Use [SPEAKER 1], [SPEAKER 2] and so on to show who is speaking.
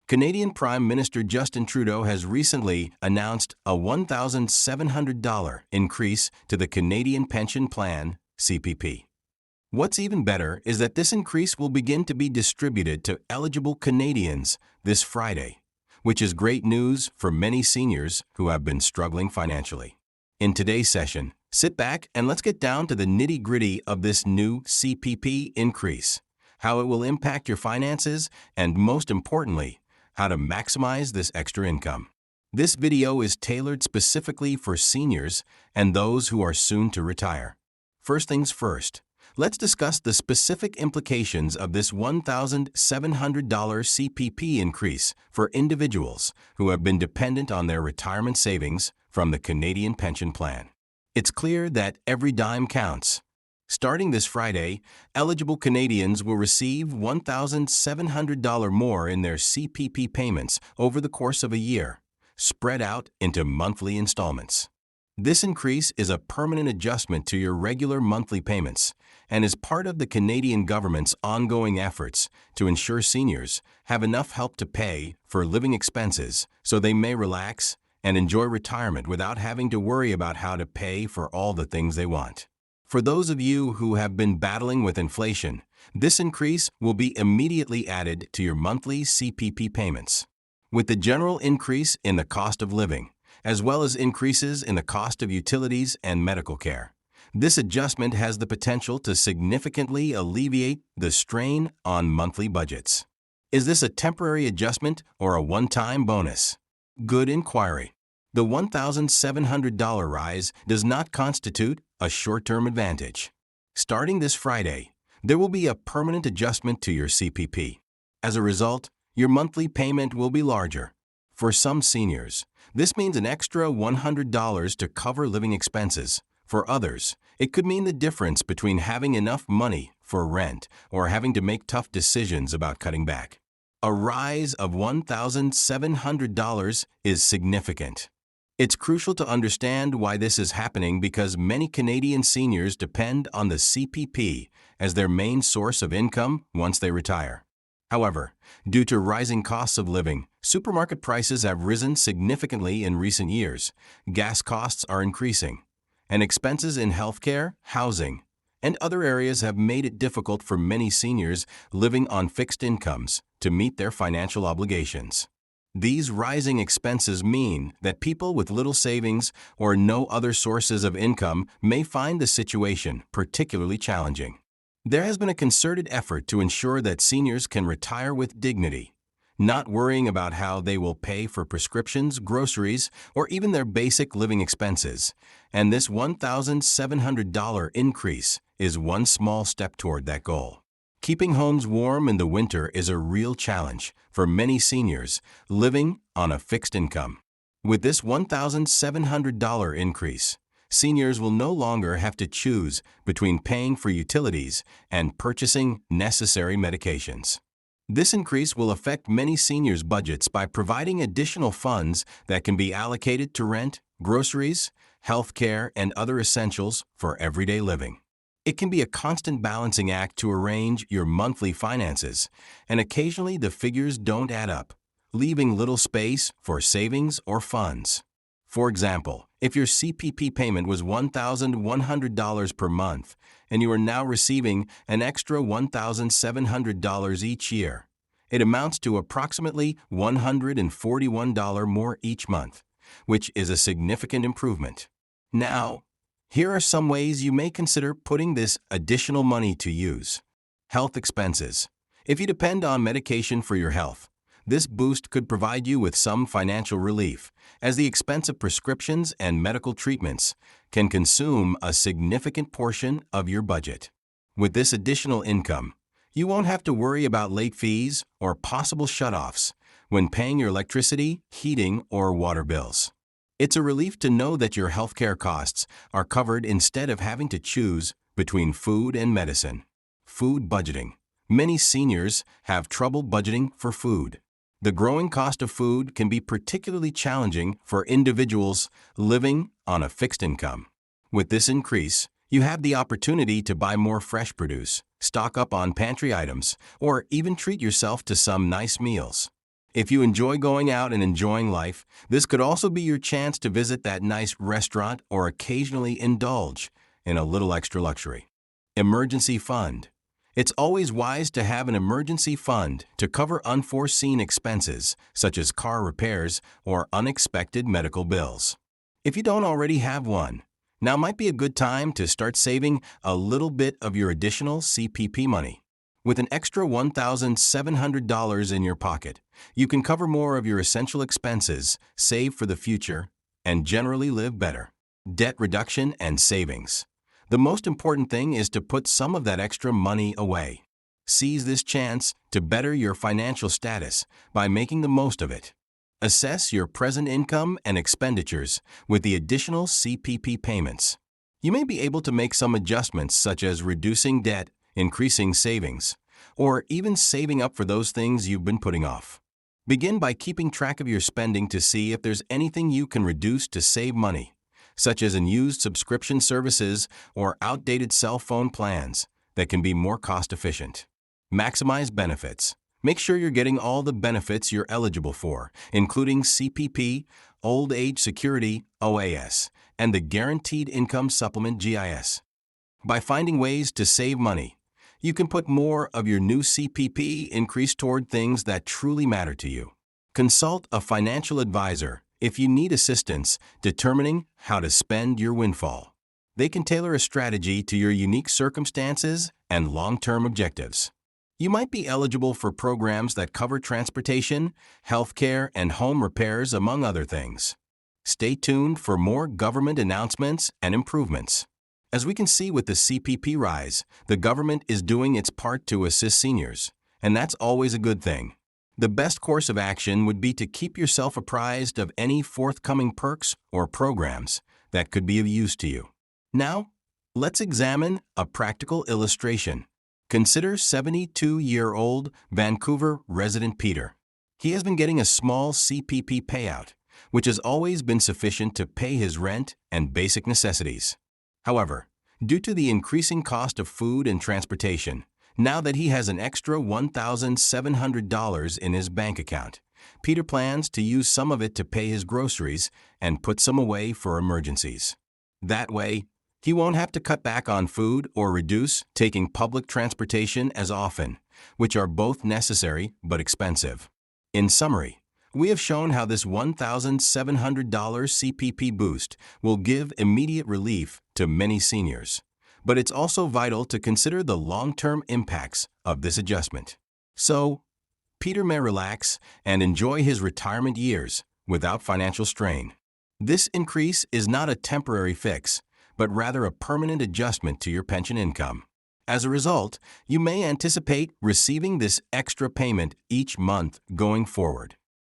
[SPEAKER 1] Canadian Prime Minister Justin Trudeau has recently announced a $1,700 increase to the Canadian Pension Plan, CPP. What's even better is that this increase will begin to be distributed to eligible Canadians this Friday, which is great news for many seniors who have been struggling financially. In today's session, sit back and let's get down to the nitty-gritty of this new CPP increase, how it will impact your finances, and most importantly, how to maximize this extra income. This video is tailored specifically for seniors and those who are soon to retire. First things first, let's discuss the specific implications of this $1,700 CPP increase for individuals who have been dependent on their retirement savings from the Canadian Pension Plan. It's clear that every dime counts. Starting this Friday, eligible Canadians will receive $1,700 more in their CPP payments over the course of a year, spread out into monthly installments. This increase is a permanent adjustment to your regular monthly payments and is part of the Canadian government's ongoing efforts to ensure seniors have enough help to pay for living expenses so they may relax and enjoy retirement without having to worry about how to pay for all the things they want. For those of you who have been battling with inflation, this increase will be immediately added to your monthly CPP payments. With the general increase in the cost of living, as well as increases in the cost of utilities and medical care, this adjustment has the potential to significantly alleviate the strain on monthly budgets. Is this a temporary adjustment or a one-time bonus? Good inquiry. The $1,700 rise does not constitute a short-term advantage. Starting this Friday, there will be a permanent adjustment to your CPP. As a result, your monthly payment will be larger. For some seniors, this means an extra $100 to cover living expenses. For others, it could mean the difference between having enough money for rent or having to make tough decisions about cutting back. A rise of $1,700 is significant. It's crucial to understand why this is happening because many Canadian seniors depend on the CPP as their main source of income once they retire. However, due to rising costs of living, supermarket prices have risen significantly in recent years, gas costs are increasing, and expenses in healthcare, housing, and other areas have made it difficult for many seniors living on fixed incomes to meet their financial obligations. These rising expenses mean that people with little savings or no other sources of income may find the situation particularly challenging. There has been a concerted effort to ensure that seniors can retire with dignity, not worrying about how they will pay for prescriptions, groceries, or even their basic living expenses, and this $1,700 increase is one small step toward that goal. Keeping homes warm in the winter is a real challenge for many seniors living on a fixed income. With this $1,700 increase, seniors will no longer have to choose between paying for utilities and purchasing necessary medications. This increase will affect many seniors' budgets by providing additional funds that can be allocated to rent, groceries, health care, and other essentials for everyday living. It can be a constant balancing act to arrange your monthly finances, and occasionally the figures don't add up, leaving little space for savings or funds. For example, if your CPP payment was $1,100 per month and you are now receiving an extra $1,700 each year, it amounts to approximately $141 more each month, which is a significant improvement. Now, here are some ways you may consider putting this additional money to use. Health expenses. If you depend on medication for your health, this boost could provide you with some financial relief, as the expense of prescriptions and medical treatments can consume a significant portion of your budget. With this additional income, you won't have to worry about late fees or possible shutoffs when paying your electricity, heating, or water bills. It's a relief to know that your healthcare costs are covered instead of having to choose between food and medicine. Food budgeting. Many seniors have trouble budgeting for food. The growing cost of food can be particularly challenging for individuals living on a fixed income. With this increase, you have the opportunity to buy more fresh produce, stock up on pantry items, or even treat yourself to some nice meals. If you enjoy going out and enjoying life, this could also be your chance to visit that nice restaurant or occasionally indulge in a little extra luxury. Emergency fund. It's always wise to have an emergency fund to cover unforeseen expenses, such as car repairs or unexpected medical bills. If you don't already have one, now might be a good time to start saving a little bit of your additional CPP money. With an extra $1,700 in your pocket, you can cover more of your essential expenses, save for the future, and generally live better. Debt reduction and savings. The most important thing is to put some of that extra money away. Seize this chance to better your financial status by making the most of it. Assess your present income and expenditures with the additional CPP payments. You may be able to make some adjustments such as reducing debt, increasing savings, or even saving up for those things you've been putting off. Begin by keeping track of your spending to see if there's anything you can reduce to save money, such as unused subscription services or outdated cell phone plans that can be more cost-efficient. Maximize benefits. Make sure you're getting all the benefits you're eligible for, including CPP, Old Age Security, OAS, and the Guaranteed Income Supplement, GIS. By finding ways to save money, you can put more of your new CPP increase toward things that truly matter to you. Consult a financial advisor if you need assistance determining how to spend your windfall. They can tailor a strategy to your unique circumstances and long-term objectives. You might be eligible for programs that cover transportation, healthcare, and home repairs, among other things. Stay tuned for more government announcements and improvements. As we can see with the CPP rise, the government is doing its part to assist seniors, and that's always a good thing. The best course of action would be to keep yourself apprised of any forthcoming perks or programs that could be of use to you. Now, let's examine a practical illustration. Consider 72-year-old Vancouver resident Peter. He has been getting a small CPP payout, which has always been sufficient to pay his rent and basic necessities. However, due to the increasing cost of food and transportation, now that he has an extra $1,700 in his bank account, Peter plans to use some of it to pay his groceries and put some away for emergencies. That way, he won't have to cut back on food or reduce taking public transportation as often, which are both necessary but expensive. In summary, we have shown how this $1,700 CPP boost will give immediate relief to many seniors. But it's also vital to consider the long-term impacts of this adjustment. So, Peter may relax and enjoy his retirement years without financial strain. This increase is not a temporary fix, but rather a permanent adjustment to your pension income. As a result, you may anticipate receiving this extra payment each month going forward.